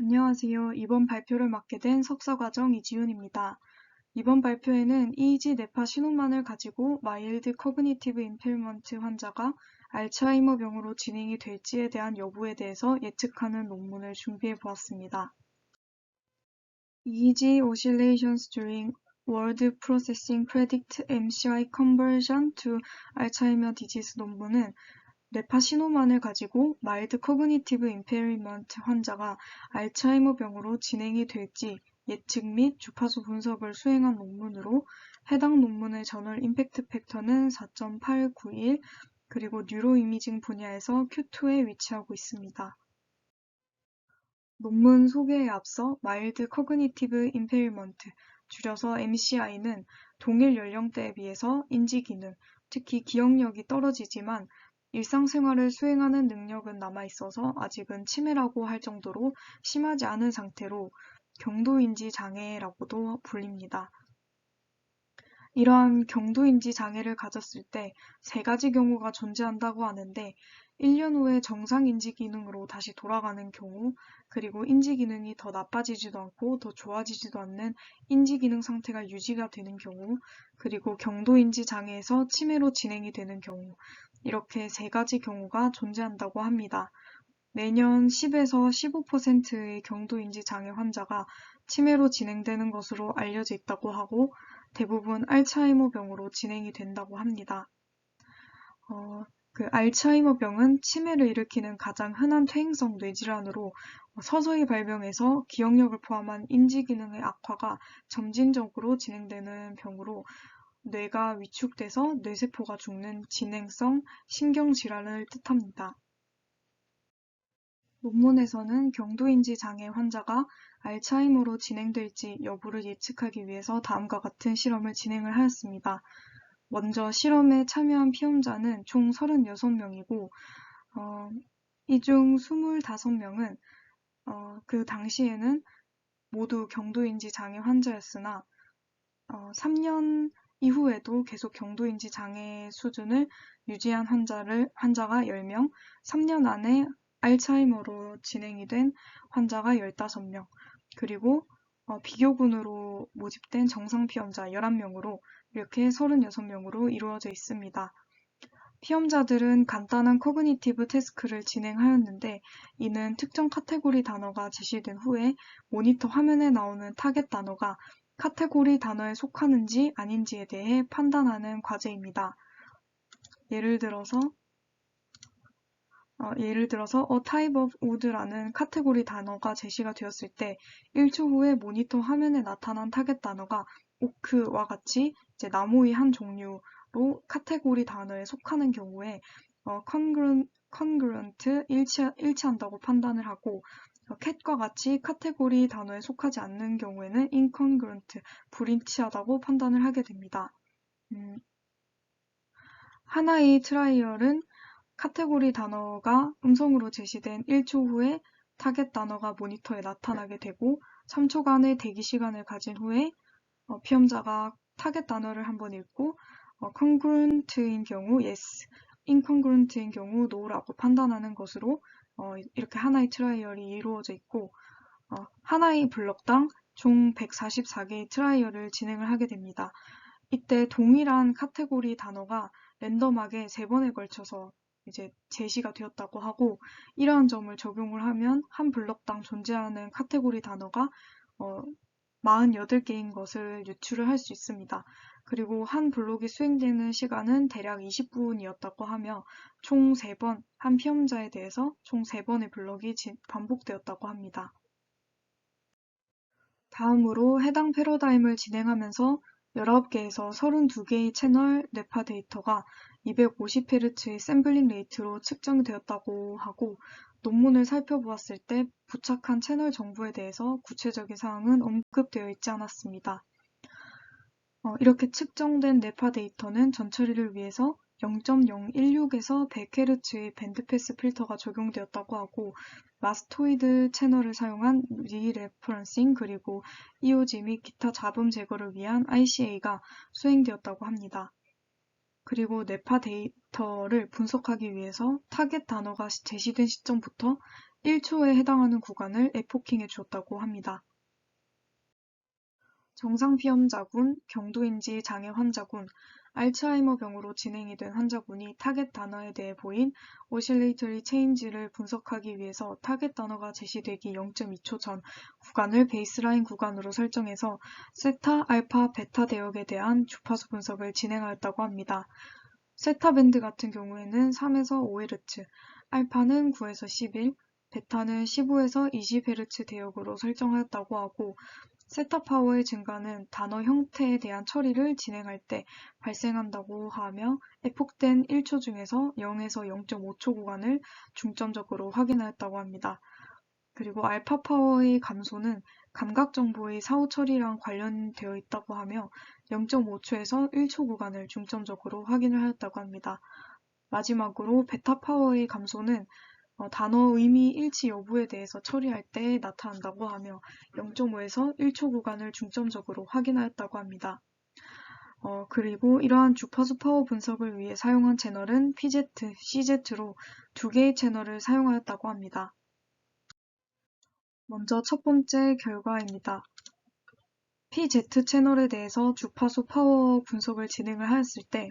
안녕하세요. 이번 발표를 맡게 된 석사과정 이지훈입니다. 이번 발표에는 EEG 뇌파 신호만을 가지고 마일드 커그니티브 임페리먼트 환자가 알츠하이머병으로 진행이 될지에 대한 여부에 대해서 예측하는 논문을 준비해 보았습니다. EEG oscillations during word processing predict MCI conversion to Alzheimer disease 논문은 뇌파 신호만을 가지고 마일드 커그니티브 임페리먼트 환자가 알츠하이머병으로 진행이 될지 예측 및 주파수 분석을 수행한 논문으로 해당 논문의 저널 임팩트 팩터는 4.891 그리고 뉴로이미징 분야에서 Q2에 위치하고 있습니다. 논문 소개에 앞서 마일드 커그니티브 임페리먼트, 줄여서 MCI는 동일 연령대에 비해서 인지기능, 특히 기억력이 떨어지지만 일상생활을 수행하는 능력은 남아있어서 아직은 치매라고 할 정도로 심하지 않은 상태로 경도인지 장애라고도 불립니다. 이러한 경도인지 장애를 가졌을 때 세 가지 경우가 존재한다고 하는데 1년 후에 정상 인지 기능으로 다시 돌아가는 경우, 그리고 인지 기능이 더 나빠지지도 않고 더 좋아지지도 않는 인지 기능 상태가 유지가 되는 경우, 그리고 경도인지 장애에서 치매로 진행이 되는 경우, 이렇게 세 가지 경우가 존재한다고 합니다. 매년 10에서 15%의 경도인지 장애 환자가 치매로 진행되는 것으로 알려져 있다고 하고 대부분 알츠하이머병으로 진행이 된다고 합니다. 알츠하이머병은 치매를 일으키는 가장 흔한 퇴행성 뇌질환으로 서서히 발병해서 기억력을 포함한 인지 기능의 악화가 점진적으로 진행되는 병으로 뇌가 위축돼서 뇌세포가 죽는 진행성 신경질환을 뜻합니다. 논문에서는 경도인지 장애 환자가 알츠하이머로 진행될지 여부를 예측하기 위해서 다음과 같은 실험을 진행을 하였습니다. 먼저 실험에 참여한 피험자는 총 36명이고 이 중 25명은 그 당시에는 모두 경도인지 장애 환자였으나 3년 이후에도 계속 경도인지 장애 수준을 유지한 환자가 10명, 3년 안에 알츠하이머로 진행이 된 환자가 15명, 그리고 비교군으로 모집된 정상 피험자 11명으로 이렇게 36명으로 이루어져 있습니다. 피험자들은 간단한 커그니티브 태스크를 진행하였는데 이는 특정 카테고리 단어가 제시된 후에 모니터 화면에 나오는 타겟 단어가 카테고리 단어에 속하는지 아닌지에 대해 판단하는 과제입니다. 예를 들어서 A type of wood라는 카테고리 단어가 제시가 되었을 때 1초 후에 모니터 화면에 나타난 타겟 단어가 오크와 같이 이제 나무의 한 종류로 카테고리 단어에 속하는 경우에 congruent, 일치한다고 판단을 하고 cat과 같이 카테고리 단어에 속하지 않는 경우에는 incongruent, 불일치하다고 판단을 하게 됩니다. 하나의 트라이얼은 카테고리 단어가 음성으로 제시된 1초 후에 타겟 단어가 모니터에 나타나게 되고 3초간의 대기 시간을 가진 후에 피험자가 타겟 단어를 한번 읽고 congruent인 경우 yes, incongruent인 경우 no라고 판단하는 것으로 이렇게 하나의 트라이얼이 이루어져 있고 하나의 블럭당 총 144개의 트라이얼을 진행을 하게 됩니다. 이때 동일한 카테고리 단어가 랜덤하게 3번에 걸쳐서 이제 제시가 되었다고 하고 이러한 점을 적용을 하면 한 블럭당 존재하는 카테고리 단어가 48개인 것을 유추를 할 수 있습니다. 그리고 한 블록이 수행되는 시간은 대략 20분이었다고 하며 총 3번, 한 피험자에 대해서 총 3번의 블록이 반복되었다고 합니다. 다음으로 해당 패러다임을 진행하면서 19개에서 32개의 채널 뇌파 데이터가 250Hz의 샘플링 레이트로 측정되었다고 하고 논문을 살펴보았을 때 부착한 채널 정보에 대해서 구체적인 사항은 언급되어 있지 않았습니다. 이렇게 측정된 뇌파 데이터는 전처리를 위해서 0.016에서 100Hz의 밴드패스 필터가 적용되었다고 하고 마스토이드 채널을 사용한 리레퍼런싱 그리고 EOG 및 기타 잡음 제거를 위한 ICA가 수행되었다고 합니다. 그리고 뇌파 데이터를 분석하기 위해서 타겟 단어가 제시된 시점부터 1초에 해당하는 구간을 에포킹해 주었다고 합니다. 정상피험자군, 경도인지 장애 환자군, 알츠하이머병으로 진행이 된 환자군이 타겟 단어에 대해 보인 오실레이터리 체인지를 분석하기 위해서 타겟 단어가 제시되기 0.2초 전 구간을 베이스라인 구간으로 설정해서 세타, 알파, 베타 대역에 대한 주파수 분석을 진행하였다고 합니다. 세타 밴드 같은 경우에는 3에서 5Hz, 알파는 9에서 11, 베타는 15에서 20Hz 대역으로 설정하였다고 하고 세타 파워의 증가는 단어 형태에 대한 처리를 진행할 때 발생한다고 하며 에폭된 1초 중에서 0에서 0.5초 구간을 중점적으로 확인하였다고 합니다. 그리고 알파 파워의 감소는 감각 정보의 사후 처리랑 관련되어 있다고 하며 0.5초에서 1초 구간을 중점적으로 확인을 하였다고 합니다. 마지막으로 베타 파워의 감소는 단어 의미 일치 여부에 대해서 처리할 때 나타난다고 하며 0.5에서 1초 구간을 중점적으로 확인하였다고 합니다. 그리고 이러한 주파수 파워 분석을 위해 사용한 채널은 PZ, CZ로 두 개의 채널을 사용하였다고 합니다. 먼저 첫 번째 결과입니다. PZ 채널에 대해서 주파수 파워 분석을 진행을 하였을 때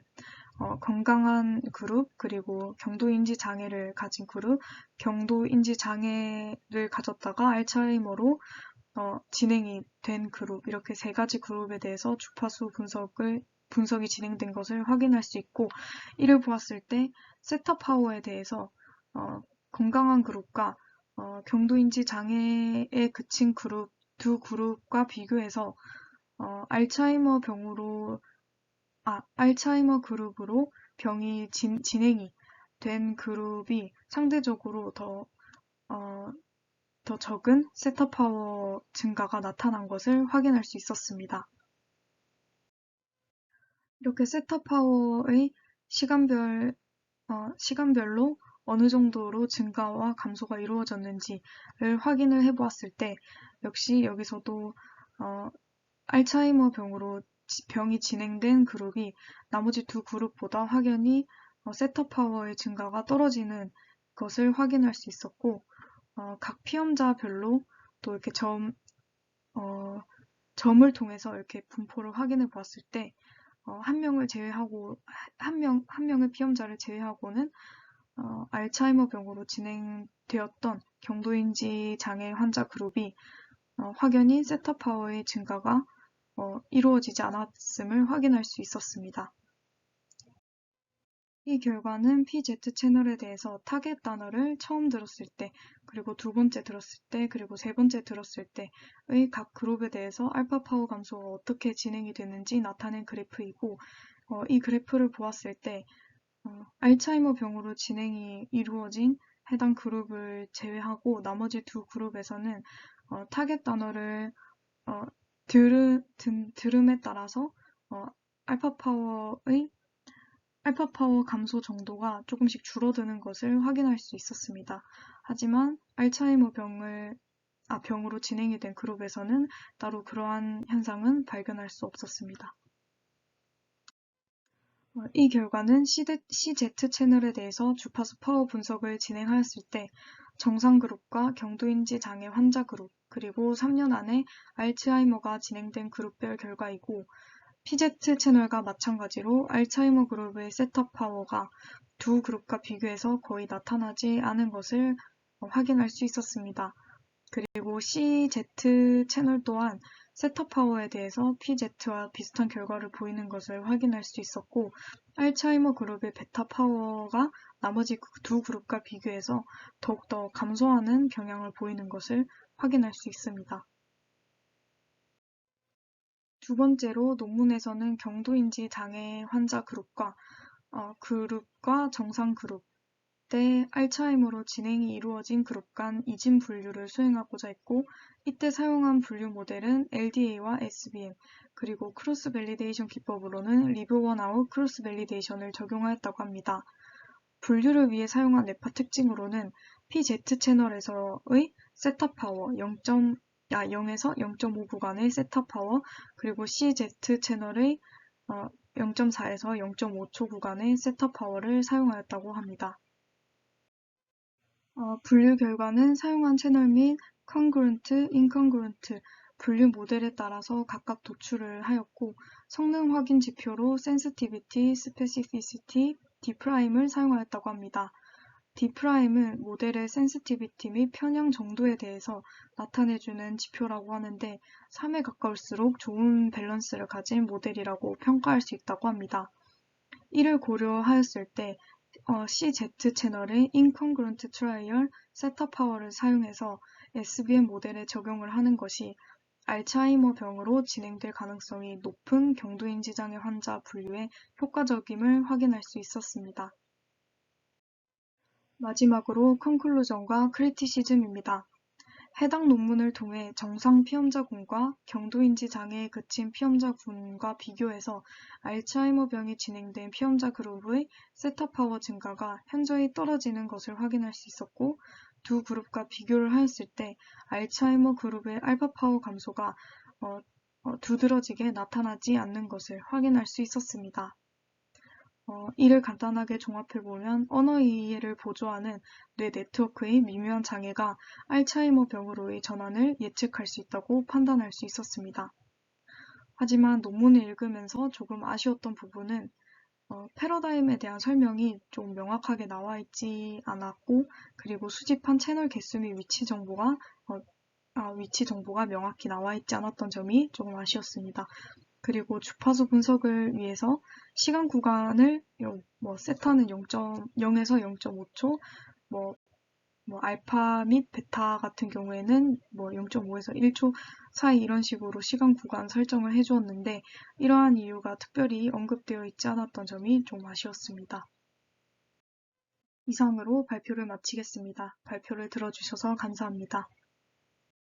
건강한 그룹, 그리고 경도인지 장애를 가진 그룹, 경도인지 장애를 가졌다가 알츠하이머로 진행이 된 그룹, 이렇게 세 가지 그룹에 대해서 주파수 분석이 진행된 것을 확인할 수 있고, 이를 보았을 때 세타 파워에 대해서 건강한 그룹과 경도인지 장애에 그친 그룹, 두 그룹과 비교해서 알츠하이머 그룹으로 병이 진행이 된 그룹이 상대적으로 더 적은 세타 파워 증가가 나타난 것을 확인할 수 있었습니다. 이렇게 세타 파워의 시간별로 어느 정도로 증가와 감소가 이루어졌는지를 확인을 해보았을 때 역시 여기서도 알츠하이머 병이 진행된 그룹이 나머지 두 그룹보다 확연히 세타 파워의 증가가 떨어지는 것을 확인할 수 있었고 각 피험자별로 또 이렇게 점을 통해서 이렇게 분포를 확인해 보았을 때 한 명의 피험자를 제외하고는 알츠하이머 병으로 진행되었던 경도인지 장애 환자 그룹이 확연히 세타 파워의 증가가 이루어지지 않았음을 확인할 수 있었습니다. 이 결과는 PZ 채널에 대해서 타겟 단어를 처음 들었을 때, 그리고 두 번째 들었을 때, 그리고 세 번째 들었을 때의 각 그룹에 대해서 알파 파워 감소가 어떻게 진행이 되는지 나타낸 그래프이고, 이 그래프를 보았을 때 알츠하이머 병으로 진행이 이루어진 해당 그룹을 제외하고 나머지 두 그룹에서는 타겟 단어를 들음에 따라서 알파 파워 감소 정도가 조금씩 줄어드는 것을 확인할 수 있었습니다. 하지만 알츠하이머 병으로 진행이 된 그룹에서는 따로 그러한 현상은 발견할 수 없었습니다. 이 결과는 CZ 채널에 대해서 주파수 파워 분석을 진행하였을 때 정상 그룹과 경도인지 장애 환자 그룹, 그리고 3년 안에 알츠하이머가 진행된 그룹별 결과이고 PZ 채널과 마찬가지로 알츠하이머 그룹의 셋업 파워가 두 그룹과 비교해서 거의 나타나지 않은 것을 확인할 수 있었습니다. 그리고 CZ 채널 또한 셋업 파워에 대해서 PZ와 비슷한 결과를 보이는 것을 확인할 수 있었고 알츠하이머 그룹의 베타 파워가 나머지 두 그룹과 비교해서 더욱더 감소하는 경향을 보이는 것을 확인할 수 있습니다. 두 번째로 논문에서는 경도인지 장애 환자 그룹과 정상 그룹 때 알츠하이머로 진행이 이루어진 그룹 간 이진 분류를 수행하고자 했고 이때 사용한 분류 모델은 LDA와 SBM 그리고 크로스 밸리데이션 기법으로는 리브 원아웃 크로스 밸리데이션을 적용하였다고 합니다. 분류를 위해 사용한 뇌파 특징으로는 PZ 채널에서의 셋업 파워 0에서 0.5 구간의 셋업 파워 그리고 CZ 채널의 0.4에서 0.5초 구간의 셋업 파워를 사용하였다고 합니다. 분류 결과는 사용한 채널 및 congruent, incongruent 분류 모델에 따라서 각각 도출을 하였고 성능 확인 지표로 sensitivity, specificity, D'을 사용하였다고 합니다. D'은 모델의 sensitivity 및 편향 정도에 대해서 나타내주는 지표라고 하는데 3에 가까울수록 좋은 밸런스를 가진 모델이라고 평가할 수 있다고 합니다. 이를 고려하였을 때 CZ 채널의 incongruent trial 세터 파워를 사용해서 SBM 모델에 적용을 하는 것이 알츠하이머 병으로 진행될 가능성이 높은 경도인지 장애 환자 분류에 효과적임을 확인할 수 있었습니다. 마지막으로 컨클루전과 크리티시즘입니다. 해당 논문을 통해 정상 피험자군과 경도인지 장애에 그친 피험자군과 비교해서 알츠하이머 병이 진행된 피험자 그룹의 세터 파워 증가가 현저히 떨어지는 것을 확인할 수 있었고 두 그룹과 비교를 하였을 때 알츠하이머 그룹의 알파 파워 감소가 두드러지게 나타나지 않는 것을 확인할 수 있었습니다. 이를 간단하게 종합해보면 언어 이해를 보조하는 뇌 네트워크의 미묘한 장애가 알츠하이머 병으로의 전환을 예측할 수 있다고 판단할 수 있었습니다. 하지만 논문을 읽으면서 조금 아쉬웠던 부분은 패러다임에 대한 설명이 좀 명확하게 나와 있지 않았고 그리고 수집한 채널 개수 및 위치 정보가 명확히 나와 있지 않았던 점이 조금 아쉬웠습니다. 그리고 주파수 분석을 위해서 시간 구간을 세타는 0에서 0.5초, 알파 및 베타 같은 경우에는 0.5에서 1초 사이 이런 식으로 시간 구간 설정을 해주었는데 이러한 이유가 특별히 언급되어 있지 않았던 점이 좀 아쉬웠습니다. 이상으로 발표를 마치겠습니다. 발표를 들어주셔서 감사합니다.